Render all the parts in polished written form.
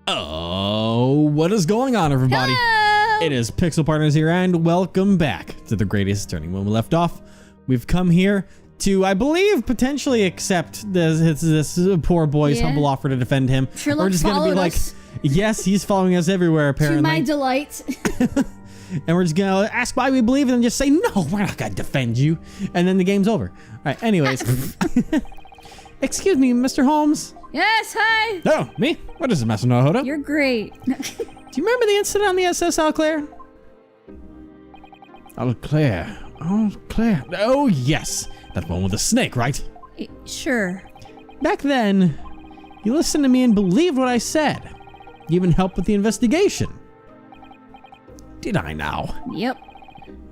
Oh, what is going on, everybody? Hello! It is Pixel Partners here, and welcome back to the greatest turning when we left off. We've come here to, I believe, potentially accept this poor boy's humble offer to defend him. Sherlock We're just gonna be like, yes, he's following us everywhere, apparently. To my delight. And we're just gonna ask why we believe it and just say, no, we're not gonna defend you. And then the game's over. All right, anyways. Excuse me, Mr. Holmes. Yes, hi. Oh, me? What is it, Master Naruhodo? You're great. Do you remember the incident on the SS Claire? Claire. Claire. Oh, yes. That one with the snake, right? Sure. Back then, you listened to me and believed what I said. You even helped with the investigation. Did I now? Yep.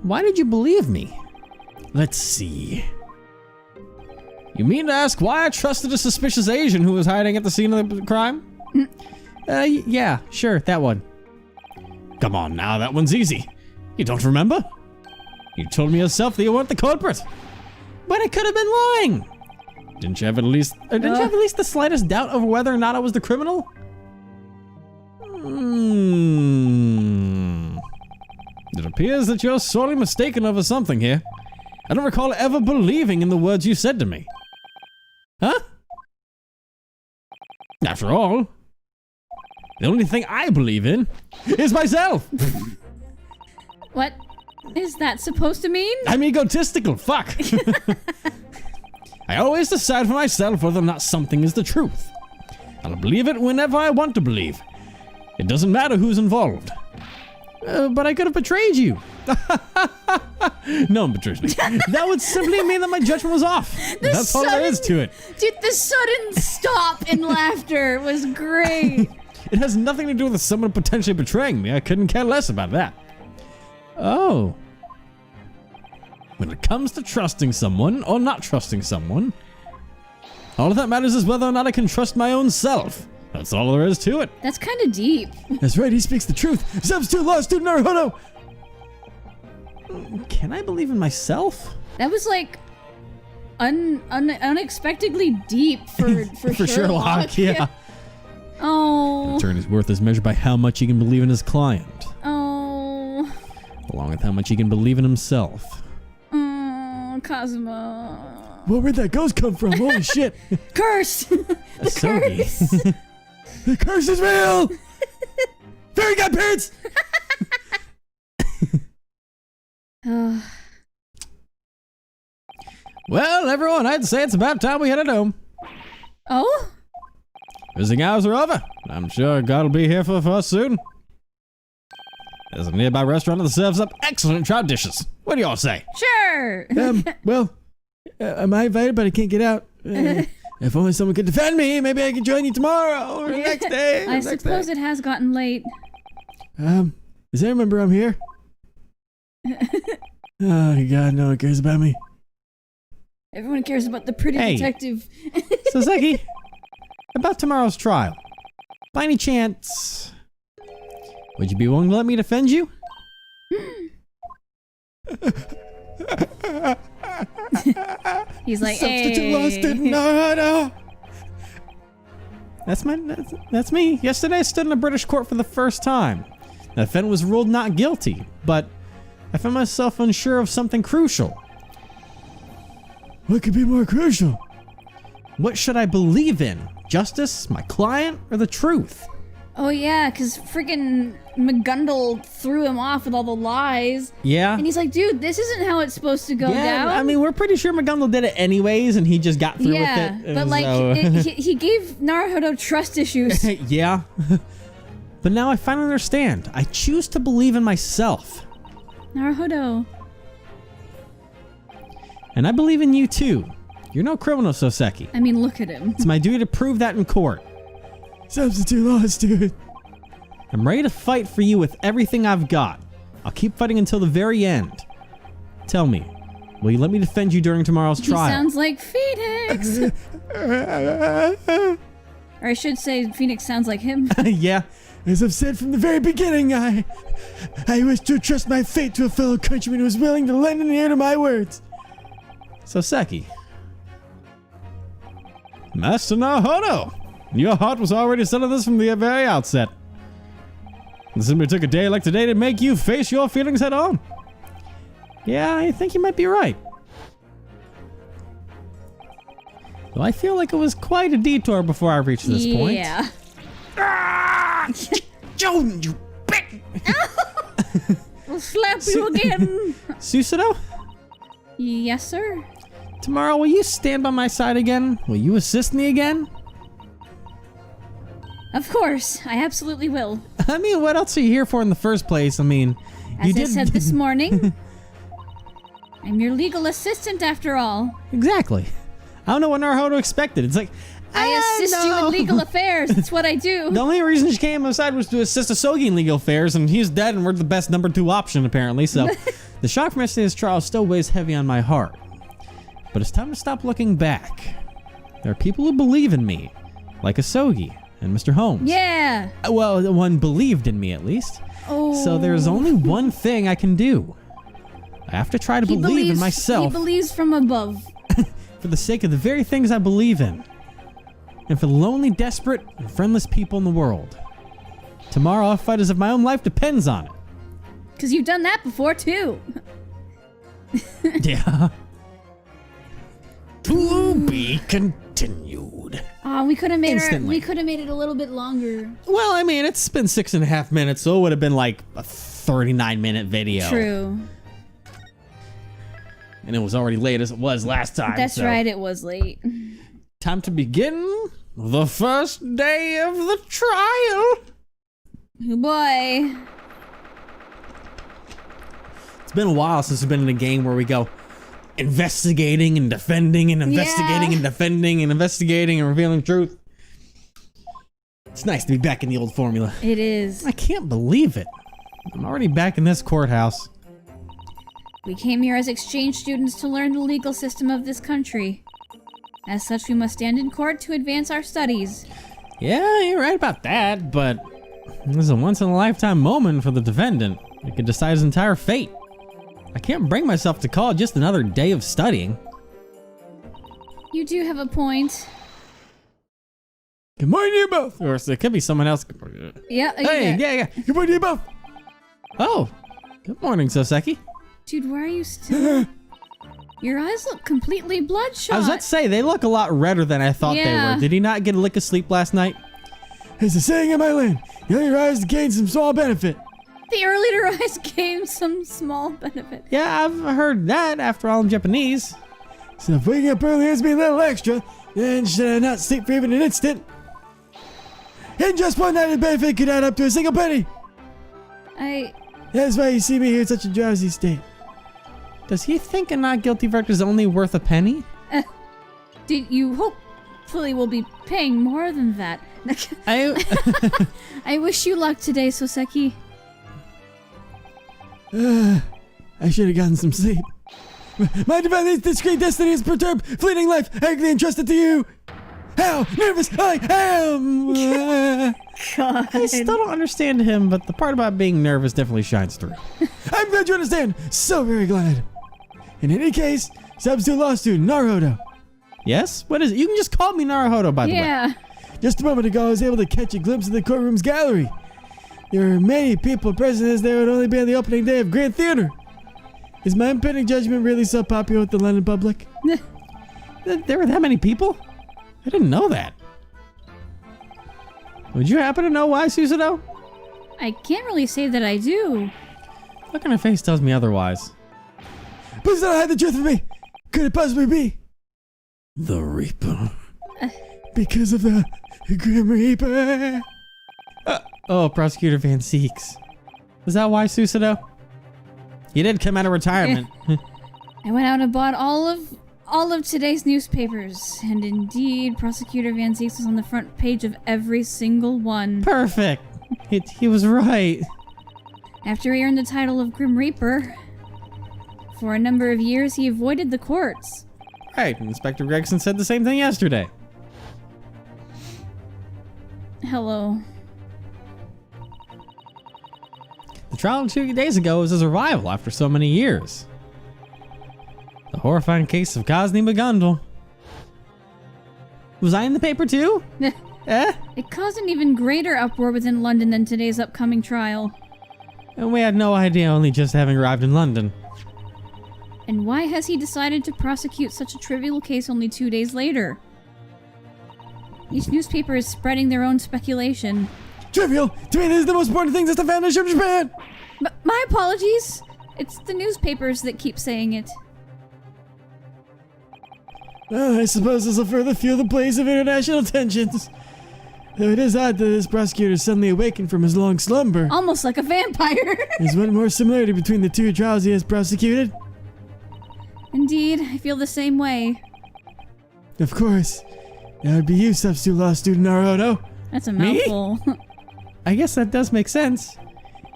Why did you believe me? Let's see. You mean to ask why I trusted a suspicious Asian who was hiding at the scene of the crime? Yeah, sure, that one. Come on now, that one's easy. You don't remember? You told me yourself that you weren't the culprit. But I could have been lying. Didn't you have at least the slightest doubt over whether or not I was the criminal? It appears that you're sorely mistaken over something here. I don't recall ever believing in the words you said to me. Huh? After all, the only thing I believe in is myself. What is that supposed to mean? I'm egotistical, fuck. I always decide for myself whether or not something is the truth. I'll believe it whenever I want to believe. It doesn't matter who's involved. But I could have betrayed you. No one betrays me. That would simply mean that my judgment was off. That's all there is to it. Dude, the sudden stop in laughter was great. It has nothing to do with someone potentially betraying me. I couldn't care less about that. Oh. When it comes to trusting someone or not trusting someone, all that matters is whether or not I can trust my own self. That's all there is to it. That's kind of deep. That's right, he speaks the truth. Substitute law student Naruhodo. Can I believe in myself? That was like unexpectedly deep for Sherlock. Yeah. Oh. The attorney's worth is measured by how much he can believe in his client. Oh. Along with how much he can believe in himself. Oh, Cosmo. Where'd that ghost come from? Holy shit. Curse! The Souseki. curse! The curse is real! Fairy godparents! Well, everyone, I'd say it's about time we headed home. Oh? Visiting hours are over. I'm sure God will be here for us soon. There's a nearby restaurant that serves up excellent trout dishes. What do y'all say? Sure! I might invite, but I can't get out. If only someone could defend me, maybe I could join you tomorrow or the next day. I suppose it has gotten late. Does anyone remember I'm here? Oh, God, no one cares about me. Everyone cares about the pretty detective. Souseki, about tomorrow's trial. By any chance, would you be willing to let me defend you? He's like, Substitute law student Naruhodo. That's me. Yesterday I stood in a British court for the first time. The defendant was ruled not guilty, but I found myself unsure of something crucial. What could be more crucial? What should I believe in? Justice, my client, or the truth? Oh yeah, because freaking McGundle threw him off with all the lies. Yeah. And he's like, dude, this isn't how it's supposed to go down. I mean, we're pretty sure McGundle did it anyways, and he just got through with it. Yeah, but like, he gave Naruhodo trust issues. Yeah. But now I finally understand. I choose to believe in myself. Naruhodo. And I believe in you too. You're no criminal, Souseki. I mean, look at him. It's my duty to prove that in court. Substitute law student. I'm ready to fight for you with everything I've got. I'll keep fighting until the very end. Tell me, will you let me defend you during tomorrow's trial? He sounds like Phoenix. Or I should say, Phoenix sounds like him. Yeah. As I've said from the very beginning, I wish to trust my fate to a fellow countryman who is willing to lend an ear to my words. Souseki. Master Naruhodo. Your heart was already set on this from the very outset. It simply took a day like today to make you face your feelings head on. Yeah, I think you might be right. Though I feel like it was quite a detour before I reached this point. Yeah. Ah! Joan, you bitch! We'll slap you again. Susato? Yes, sir. Tomorrow, will you stand by my side again? Will you assist me again? Of course, I absolutely will. I mean, what else are you here for in the first place? I mean, As I said this morning, I'm your legal assistant after all. Exactly. I don't know what Naruhodo expected. It's like, I assist you in legal affairs. That's what I do. The only reason she came aside was to assist Souseki in legal affairs, and he's dead, and we're the best number 2 option, apparently. So, the shock from yesterday's trial still weighs heavy on my heart. But it's time to stop looking back. There are people who believe in me, like Asogi and Mr. Holmes. Yeah. Well, one believed in me, at least. Oh. So there's only one thing I can do. I have to try to believe in myself. He believes from above. For the sake of the very things I believe in. And for the lonely, desperate, and friendless people in the world. Tomorrow I'll fight as if my own life depends on it. Because you've done that before, too. Yeah. To be continued. Oh, we could have made Instantly. we could have made it a little bit longer. Well, I mean, it's been 6.5 minutes, so it would have been like a 39-minute video. True. And it was already late as it was last time. That's so. right, it was late. Time to begin the first day of the trial. Oh boy. It's been a while since we've been in a game where we go investigating and defending and investigating and defending and investigating and revealing truth. It's nice to be back in the old formula. It is. I can't believe it. I'm already back in this courthouse. We came here as exchange students to learn the legal system of this country. As such, we must stand in court to advance our studies. Yeah, you're right about that, but this is a once-in-a-lifetime moment for the defendant. It could decide his entire fate. I can't bring myself to call it just another day of studying. You do have a point. Good morning to you both. Or it could be someone else. Yeah. Hey, yeah. Good morning to you both. Oh, good morning, Souseki. Dude, why are you still... Your eyes look completely bloodshot. I was about to say, they look a lot redder than I thought they were. Did he not get a lick of sleep last night? There's a saying in my land, the earlier rise gain some small benefit. The earlier rise gained some small benefit. Yeah, I've heard that. After all, I'm Japanese. So if waking up early has to be a little extra, then should I not sleep for even an instant? And just one night of benefit could add up to a single penny. That's why you see me here in such a drowsy state. Does he think a not guilty verdict is only worth a penny? You hopefully will be paying more than that. I wish you luck today, Souseki. I should have gotten some sleep. My divine discreet destiny is perturbed, fleeting life, actively entrusted to you. How nervous I am! God. I still don't understand him, but the part about being nervous definitely shines through. I'm glad you understand. So very glad. In any case, substitute law student, Naruhodo. Yes? What is it? You can just call me Naruhodo, by the way. Yeah. Just a moment ago, I was able to catch a glimpse of the courtroom's gallery. There were many people present as there would only be on the opening day of Grand Theater. Is my impending judgment really so popular with the London public? There were that many people? I didn't know that. Would you happen to know why, Susato? I can't really say that I do. Look on her face tells me otherwise. Please don't hide the truth from me. Could it possibly be? The Reaper. Because of the Grim Reaper. Oh, Prosecutor Van Seeks. Is that why, Susato? You did come out of retirement. I went out and bought all of today's newspapers, and indeed, Prosecutor Van Seeks was on the front page of every single one. Perfect. He was right. After he earned the title of Grim Reaper, for a number of years he avoided the courts. Right, Inspector Gregson said the same thing yesterday. Hello. The trial 2 days ago was his arrival after so many years. The horrifying case of Cosney McGundle. Was I in the paper too? Eh? It caused an even greater uproar within London than today's upcoming trial. And we had no idea, only just having arrived in London. And why has he decided to prosecute such a trivial case only 2 days later? Each newspaper is spreading their own speculation. Trivial! To me, this is the most important thing since the foundation of Japan! My apologies. It's the newspapers that keep saying it. I suppose this will further fuel the blaze of international tensions. Though it is odd that this prosecutor suddenly awakened from his long slumber. Almost like a vampire. Is one more similarity between the two trials he has prosecuted? Indeed, I feel the same way. Of course. That would be you, substitute law student Naruto. That's a Me? mouthful. I guess that does make sense.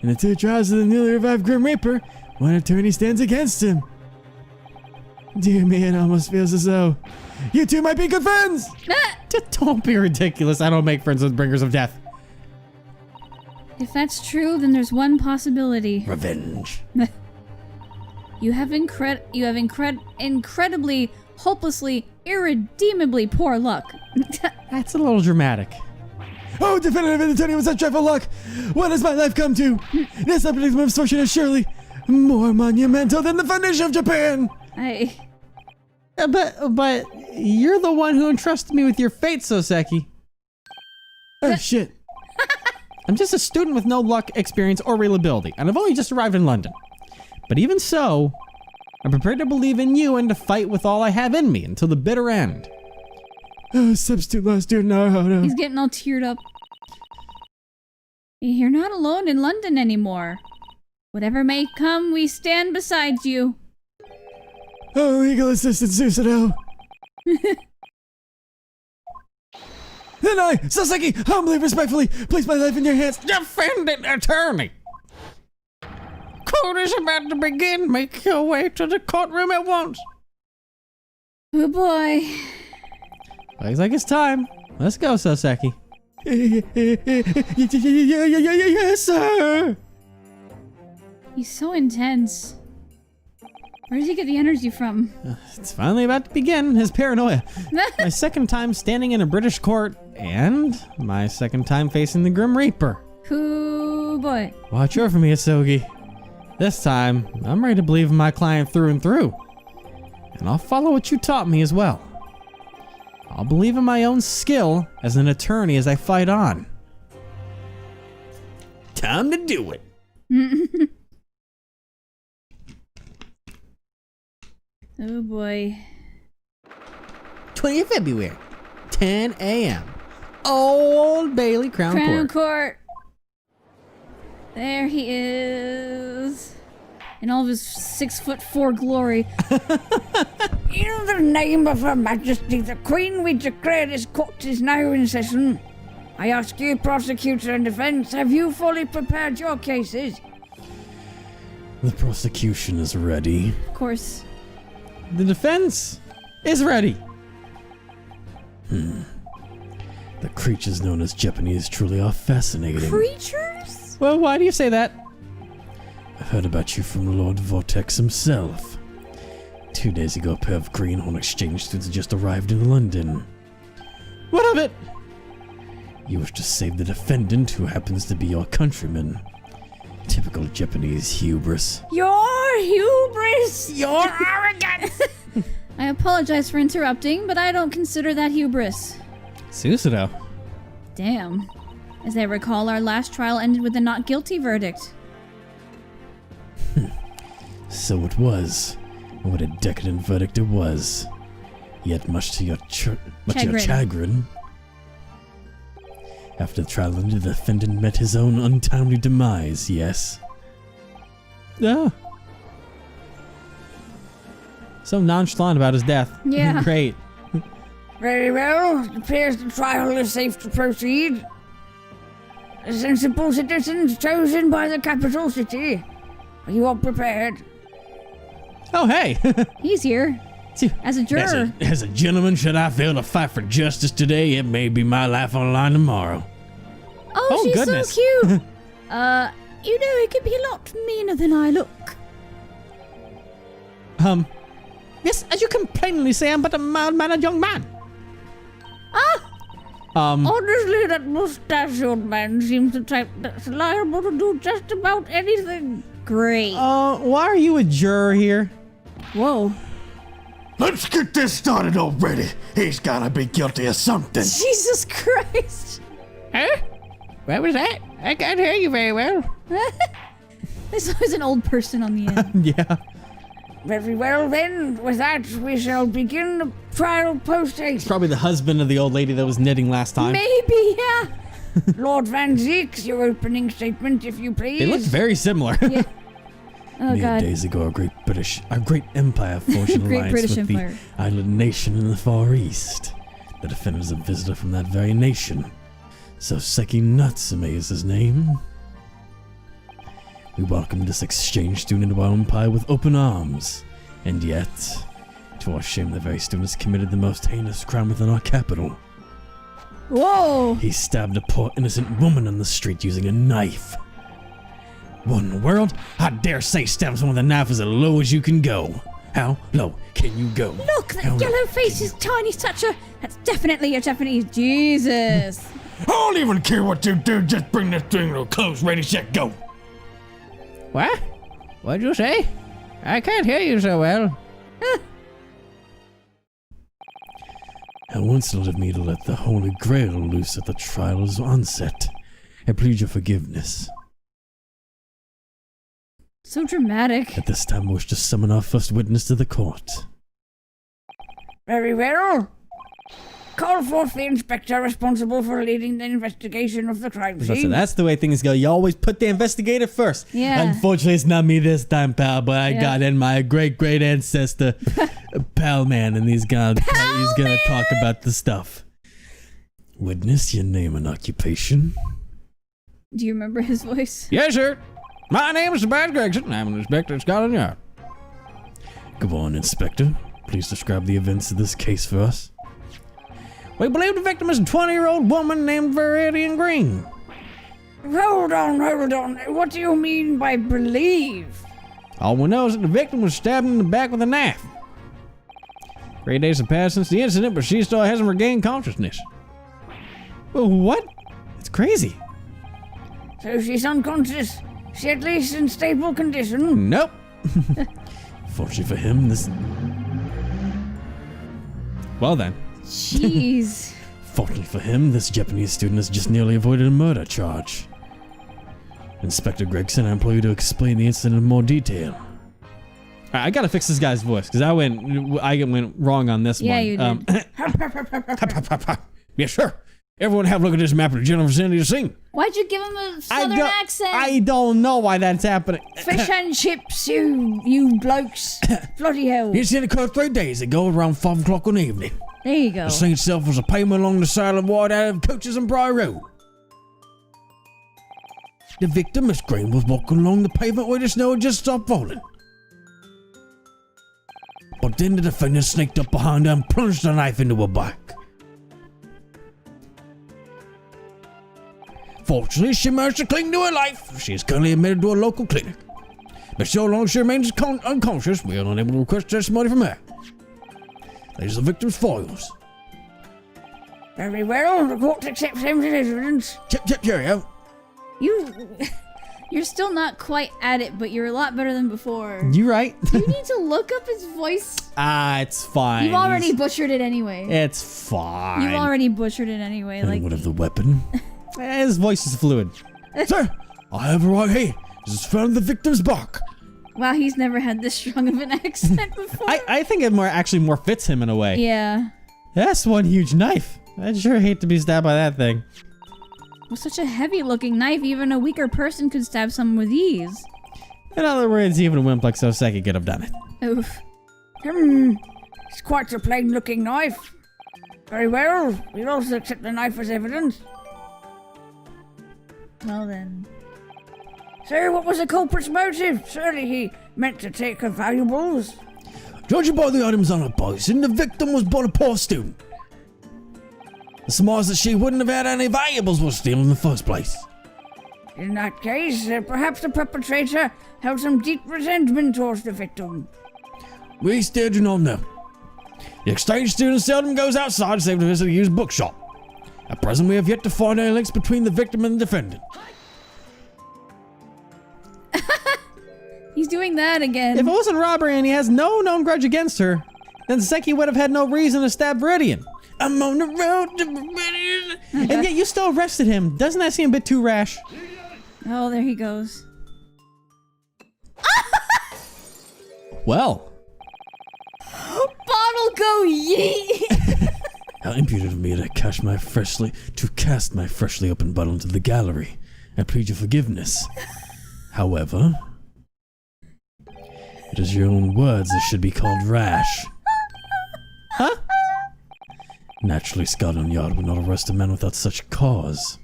In the two trials of the newly revived Grim Reaper, one attorney stands against him. Dear me, it almost feels as though you two might be good friends! Don't be ridiculous. I don't make friends with bringers of death. If that's true, then there's one possibility. Revenge. You have incredibly, hopelessly, irredeemably poor luck. That's a little dramatic. Oh, definitive attorney with such dreadful luck! What has my life come to? This unpredictable misfortune is surely more monumental than the foundation of Japan! But you're the one who entrusted me with your fate, Souseki. Oh, shit. I'm just a student with no luck, experience, or real ability, and I've only just arrived in London. But even so, I'm prepared to believe in you and to fight with all I have in me until the bitter end. Oh, substitute law student Naruto. He's getting all teared up. You're not alone in London anymore. Whatever may come, we stand beside you. Oh, legal assistant Susanoo. Then I, Souseki, humbly, respectfully, place my life in your hands. Defendant attorney! Court is about to begin. Make your way to the courtroom at once. Oh boy. Looks like it's time. Let's go, Souseki. Yes, sir! He's so intense. Where does he get the energy from? It's finally about to begin, his paranoia. My second time standing in a British court, and my second time facing the Grim Reaper. Oh boy. Watch over me, Asogi. This time, I'm ready to believe in my client through and through. And I'll follow what you taught me as well. I'll believe in my own skill as an attorney as I fight on. Time to do it. 'Oh boy. 20th February, 10 a.m. Old Bailey Crown Court. Court. There he is. In all of his 6'4" glory. In the name of Her Majesty the Queen, we declare this court is now in session. I ask you, prosecutor and defense, have you fully prepared your cases? The prosecution is ready. Of course. The defense is ready. The creatures known as Japanese truly are fascinating. Creatures? Well, why do you say that? I've heard about you from Lord Vortex himself. 2 days ago, a pair of greenhorn exchange students just arrived in London. What of it? You wish to save the defendant, who happens to be your countryman. Typical Japanese hubris. Your hubris! Your arrogance! I apologize for interrupting, but I don't consider that hubris. Susanoo. Damn. As I recall, our last trial ended with a not guilty verdict. So it was. And what a decadent verdict it was. Yet much to your chagrin. After the trial ended, the defendant met his own untimely demise, yes? Ah. So nonchalant about his death. Yeah. Great. Very well. It appears the trial is safe to proceed. The sensible citizens chosen by the capital city. Are you all prepared? Oh, hey. He's here. As a juror. As a gentleman, should I fail to fight for justice today, it may be my life on the line tomorrow. Oh, she's goodness. so cute. You know, it could be a lot meaner than I look. Yes, as you can plainly see, I'm but a mild-mannered young man. Honestly, that mustachioed man seems the type that's liable to do just about anything. Great. Why are you a juror here? Whoa. Let's get this started already. He's gotta be guilty of something. Jesus Christ. Huh? What was that? I can't hear you very well. There's always an old person on the end. Yeah. Very well then, with that we shall begin the trial post-haste. Probably the husband of the old lady that was knitting last time. Maybe, yeah. Lord Van Zeeks, your opening statement, if you please. They look very similar. Yeah. Oh, Mere God. days ago, our great empire forged an Great alliance British with Empire. the island nation in the Far East. The defender is a visitor from that very nation. Souseki Natsume is his name. We welcomed this exchange student into our empire with open arms. And yet, to our shame, the very student has committed the most heinous crime within our capital. Whoa. He stabbed a poor innocent woman on the street using a knife. What in the world? I dare say stab someone with a knife as low as you can go. How low can you go? Look, that How yellow low face is tiny stature. That's definitely a Japanese. Jesus. I don't even care what you do, just bring this thing to a close, ready, set, go. What? What'd you say? I can't hear you so well. How insolent of me to let the Holy Grail loose at the trial's onset. I plead your forgiveness. So dramatic. At this time, I wish to summon our first witness to the court. Very well. Call forth the inspector responsible for leading the investigation of the crime So scene. that's the way things go. You always put the investigator first. Yeah. Unfortunately, it's not me this time, pal, but I Yeah. got in my great ancestor, Pal Man, and he's gonna talk about the stuff. Witness, your name and occupation? Do you remember his voice? Yes, sir. My name is Sebastian Gregson. I'm an inspector at Scotland Yard. Go on, Inspector. Please describe the events of this case for us. We believe the victim is a 20-year-old woman named Viridian Green. Hold on. What do you mean by believe? All we know is that the victim was stabbed in the back with a knife. 3 days have passed since the incident, but she still hasn't regained consciousness. Well, what? It's crazy. So she's unconscious. She at least in stable condition. Nope. Fortunately for him, this... Well then. Jeez. Fortunately for him, this Japanese student has just nearly avoided a murder charge. Inspector Gregson, I implore you to explain the incident in more detail. Alright, I gotta fix this guy's voice, because I went wrong on this Yeah, one. you did. Yes, sir. Everyone have a look at this map of the general vicinity of the scene. Why'd you give him a southern accent? I don't know why that's happening. Fish and chips, you blokes. Bloody hell. The incident occurred 3 days ago around 5 o'clock in the evening. There you go. The scene itself was a pavement along the side of the wide out of coaches and Briar Road. The victim, Miss Green, was walking along the pavement where the snow had just stopped falling. But then the defendant sneaked up behind her and plunged a knife into her back. Fortunately, she managed to cling to her life. She is currently admitted to a local clinic. But so long as she remains unconscious, we are unable to request testimony from her. These are the victim's foils. Very well. The court accepts him as evidence. Chip, cheerio. You're still not quite at it, but you're a lot better than before. You right? You need to look up his voice. It's fine. You've already butchered it anyway. It's fine. You've already butchered it anyway. And Like, what of the weapon? His voice is fluid. Sir, I have it right here. This is found in the victim's bark. wow, he's never had this strong of an accent before. I think it more fits him in a way. Yeah. That's one huge knife. I'd sure hate to be stabbed by that thing. With such a heavy-looking knife, even a weaker person could stab someone with ease. In other words, even a wimp like Souseki could have done it. Oof. It's quite a plain-looking knife. Very well. We'll also accept the knife as evidence. Well then. So, what was the culprit's motive? Surely he meant to take her valuables. Judging by the items on her person, the victim was but a poor student. The surmise that she wouldn't have had any valuables was stolen in the first place. In that case, perhaps the perpetrator held some deep resentment towards the victim. We still do not know. The exchange student seldom goes outside save to visit a used bookshop. At present, we have yet to find any links between the victim and the defendant. He's doing that again. If it wasn't robbery and he has no known grudge against her, then Souseki would have had no reason to stab Viridian. I'm on the road to Viridian. And yet you still arrested him. Doesn't that seem a bit too rash? Oh, there he goes. Well. Bottle go yeet! How impudent of me to cast my freshly opened bottle into the gallery. I plead your forgiveness. However, it is your own words that should be called rash. Huh? Naturally, Scotland Yard would not arrest a man without such cause.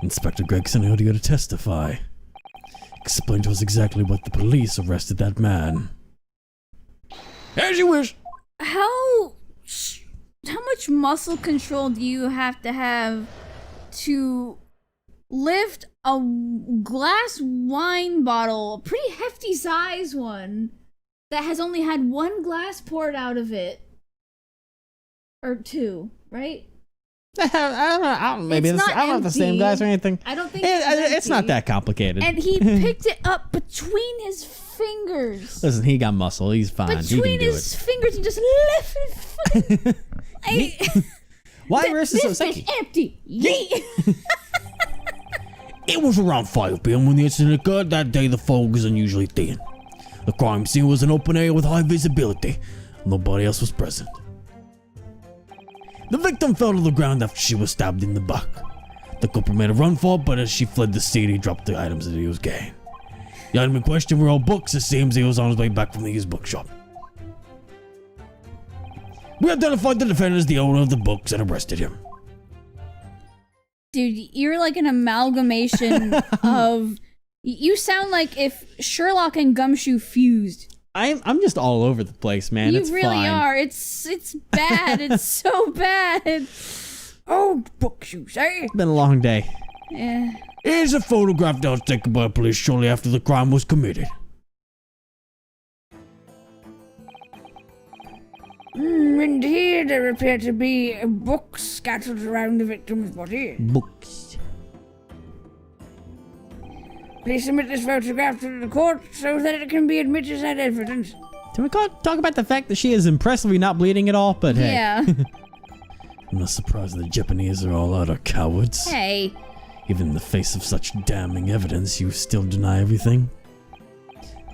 Inspector Gregson, how do you go to testify? Explain to us exactly what the police arrested that man. As you wish. How much muscle control do you have to lift a glass wine bottle, a pretty hefty size one, that has only had one glass poured out of it? Or two, right? I don't know. Maybe It's I don't have the same glass or anything. I don't think It's not empty. that complicated. And he picked it up between his fingers. Listen, he got muscle. He's fine. He can Between do his it. fingers, he just lifted. Why arrest This Souseki? is empty. Yeet. It was around 5 p.m. when the incident occurred. That day, the fog was unusually thin. The crime scene was an open area with high visibility. Nobody else was present. The victim fell to the ground after she was stabbed in the back. The culprit made a run for it, but as she fled the scene, he dropped the items that he was carrying. The item in question were all books. It seems he was on his way back from the used bookshop. We identified the defendant as the owner of the books and arrested him. Dude, you're like an amalgamation of... You sound like if Sherlock and Gumshoe fused. I'm just all over the place, man. You It's really fine. are. It's bad. It's so bad. Old books, you say? It's been a long day. Yeah. Here's a photograph that was taken by police shortly after the crime was committed. And here there appear to be books scattered around the victim's body. Books. Please submit this photograph to the court so that it can be admitted as evidence. Can we talk about the fact that she is impressively not bleeding at all? But hey. Yeah. I'm not surprised the Japanese are all utter cowards. Hey. Even in the face of such damning evidence, you still deny everything?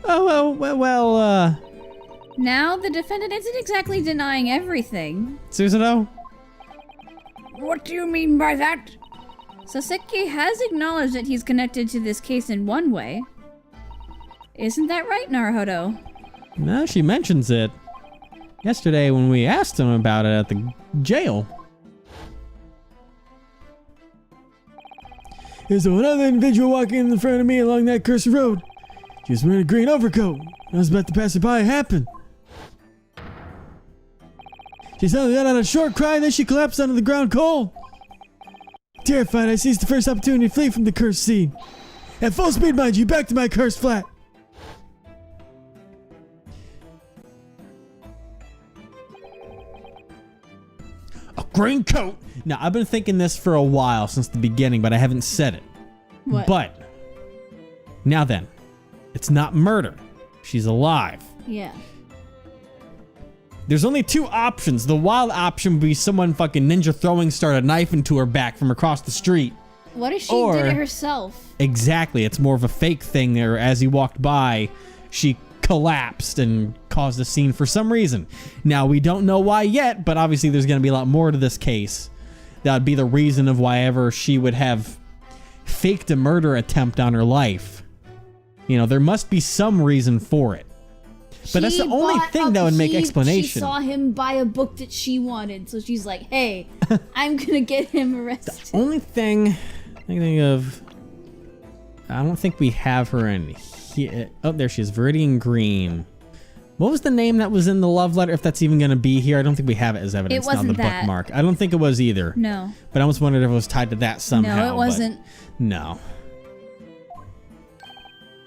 Oh, well, Now the defendant isn't exactly denying everything. Susanoo? What do you mean by that? Souseki has acknowledged that he's connected to this case in one way. Isn't that right, Naruhodo? No, she mentions it. Yesterday when we asked him about it at the jail. There's another individual walking in front of me along that cursed road. She was wearing a green overcoat. I was about to pass her by. It happened. She suddenly let out a short cry, and then she collapsed onto the ground cold. Terrified, I seized the first opportunity to flee from the cursed scene. At full speed, mind you, back to my cursed flat. A green coat? Now, I've been thinking this for a while, since the beginning, but I haven't said it. What? But, now then, it's not murder. She's alive. Yeah. There's only two options. The wild option would be someone fucking ninja throwing start a knife into her back from across the street. What if she Or- did it herself? Exactly. It's more of a fake thing there. As he walked by, she collapsed and caused a scene for some reason. Now, we don't know why yet, but obviously there's going to be a lot more to this case. That would be the reason of why ever she would have faked a murder attempt on her life. You know, there must be some reason for it. But that's the only thing that would make explanation. She saw him buy a book that she wanted, so she's like, hey, I'm gonna get him arrested. Only thing I can think of, I don't think we have her in here. Oh, there she is, Viridian Green. What was the name that was in the love letter? If that's even going to be here, I don't think we have it as evidence. It wasn't on the that. bookmark. I don't think it was either. No. But I almost wondered if it was tied to that somehow. No, it but wasn't. No.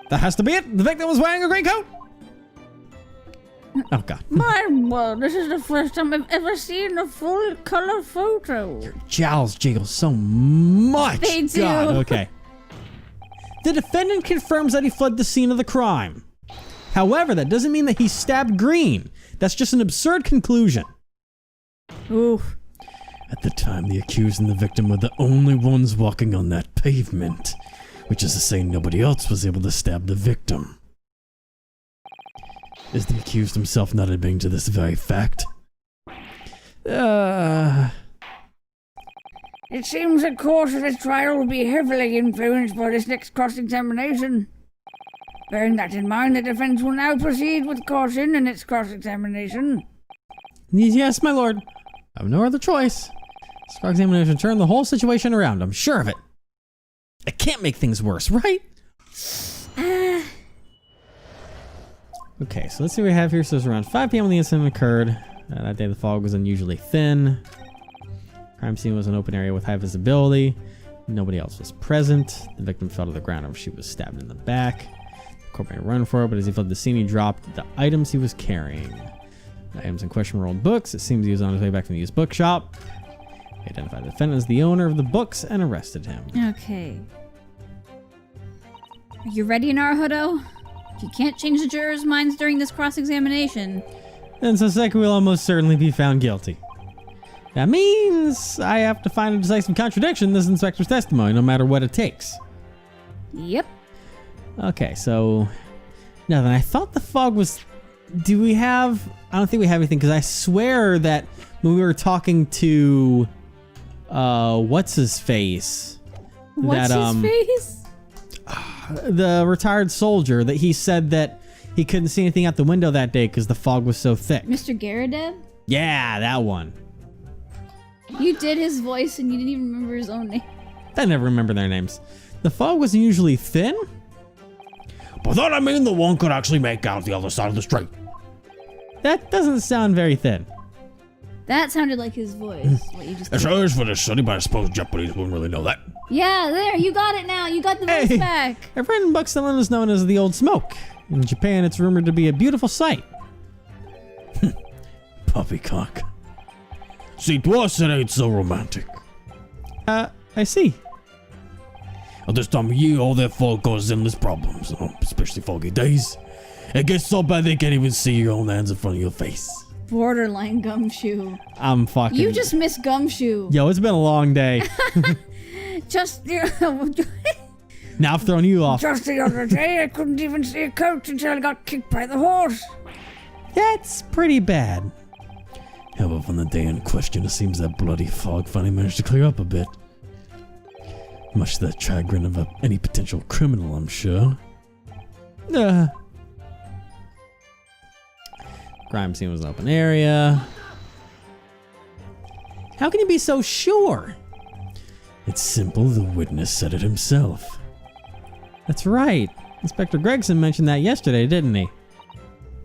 That has to be it. The victim was wearing a green coat. Oh, God. My word, this is the first time I've ever seen a full color photo. Jowls jiggle so much. They do. God, okay. The defendant confirms that he fled the scene of the crime. However, that doesn't mean that he stabbed Green. That's just an absurd conclusion. Ooh. At the time, the accused and the victim were the only ones walking on that pavement, which is to say nobody else was able to stab the victim. Is the accused himself not admitting to this very fact? It seems the course of this trial will be heavily influenced by this next cross-examination. Bearing that in mind, the defense will now proceed with caution in its cross-examination. Yes, my lord. I have no other choice. This cross-examination turned the whole situation around. I'm sure of it. I can't make things worse, right? Okay, so let's see what we have here. So it's around 5 p.m. when the incident occurred. That day the fog was unusually thin. Crime scene was an open area with high visibility. Nobody else was present. The victim fell to the ground after she was stabbed in the back. The corpse made a run for it, but as he fled the scene, he dropped the items he was carrying. The items in question were old books. It seems he was on his way back from the used bookshop. He identified the defendant as the owner of the books and arrested him. Okay. Are you ready, Naruhodo? If you can't change the jurors' minds during this cross-examination, Then Souseki will almost certainly be found guilty. That means I have to find a decisive contradiction in this inspector's testimony, no matter what it takes. yep. Okay, so now then, I thought the fog was. Do we have? I don't think we have anything because I swear that when we were talking to, what's his face? What's his face? The retired soldier, that he said that he couldn't see anything out the window that day because the fog was so thick. Mr. Garadeb? Yeah, that one. You did his voice and you didn't even remember his own name. I never remember their names. The fog was unusually thin. By that I mean the one could actually make out the other side of the street. That doesn't sound very thin. That sounded like his voice. What you just It did. sure is for the city, but I suppose Japanese wouldn't really know that. Yeah, there, you got it now. You got the voice Hey. back. A friend in Buckstone is known as the Old Smoke. In Japan, it's rumored to be a beautiful sight. Poppycock. See, to us it ain't so romantic. I see. At this time of year, all their fog causes endless problems, especially foggy days. It gets so bad they can't even see your own hands in front of your face. Borderline Gumshoe. I'm fucking. You just missed Gumshoe. Yo, it's been a long day. Just Now I've thrown you off. just the other day, I couldn't even see a coach until I got kicked by the horse. That's pretty bad. However, on the day in question, it seems that bloody fog finally managed to clear up a bit. Much to the chagrin of any potential criminal, I'm sure. Crime scene was an open area. How can you be so sure? It's simple, the witness said it himself. That's right. Inspector Gregson mentioned that yesterday, didn't he?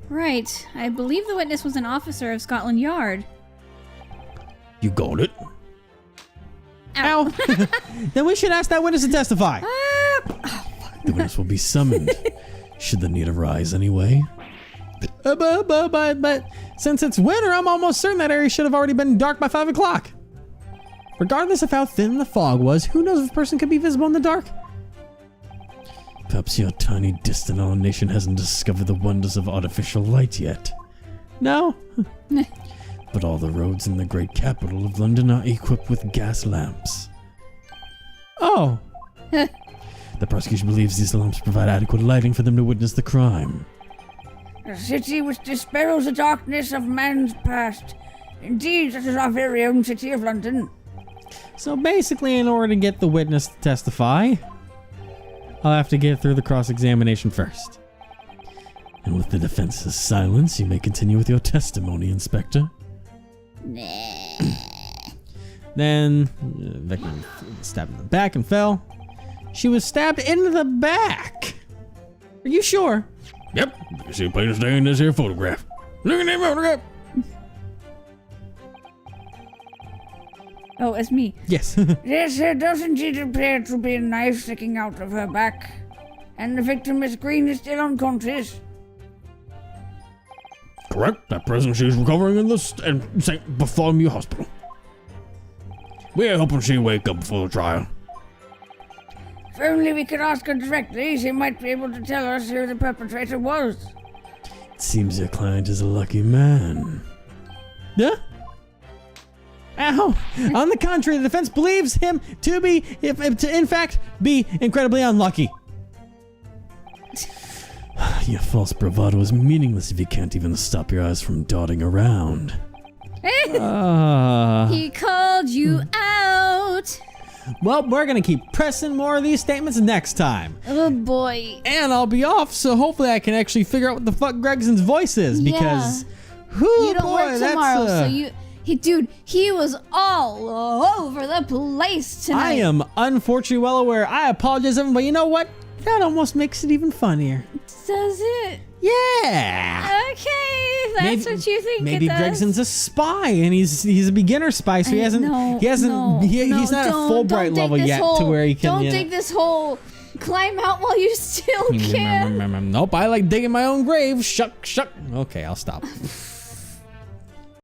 Right. I believe the witness was an officer of Scotland Yard. You got it? Ow! Then we should ask that witness to testify. The witness will be summoned, should the need arise anyway. But since it's winter, I'm almost certain that area should have already been dark by 5 o'clock. Regardless of how thin the fog was, who knows if a person could be visible in the dark? Perhaps your tiny distant island nation hasn't discovered the wonders of artificial light yet. No? But all the roads in the great capital of London are equipped with gas lamps. Oh. The prosecution believes these lamps provide adequate lighting for them to witness the crime. A city which dispels the darkness of man's past. Indeed, that is our very own city of London. So basically, in order to get the witness to testify, I'll have to get through the cross-examination first. And with the defense's silence, you may continue with your testimony, Inspector. Then, the victim was stabbed in the back and fell. She was stabbed in the back. Are you sure? Yep, you can see plain as day in this here photograph. Look at that photograph. Oh, it's me. Yes. Yes, there does indeed appear to be a knife sticking out of her back. And the victim, Miss Green, is still unconscious. correct. At present, she's recovering in the St. Bartholomew Hospital. We're hoping she'll wake up before the trial. If only we could ask her directly, she might be able to tell us who the perpetrator was. It seems your client is a lucky man. Yeah? Ow! On the contrary, the defense believes him to be, in fact, be incredibly unlucky. Your false bravado is meaningless if you can't even stop your eyes from darting around. He called you out. Well, we're gonna keep pressing more of these statements next time. Oh boy. And I'll be off, so hopefully I can actually figure out what the fuck Gregson's voice is, because You don't work tomorrow, so he was all over the place tonight. I am unfortunately well aware. I apologize, everyone, but you know what? That almost makes it even funnier. Does it? Yeah. Okay, that's what you think Maybe it does. Gregson's a spy, and he's a beginner spy, so he's not at Fulbright level yet to where he can. Don't dig this hole. Climb out while you still can. Nope, I like digging my own grave. Shuck. Okay, I'll stop.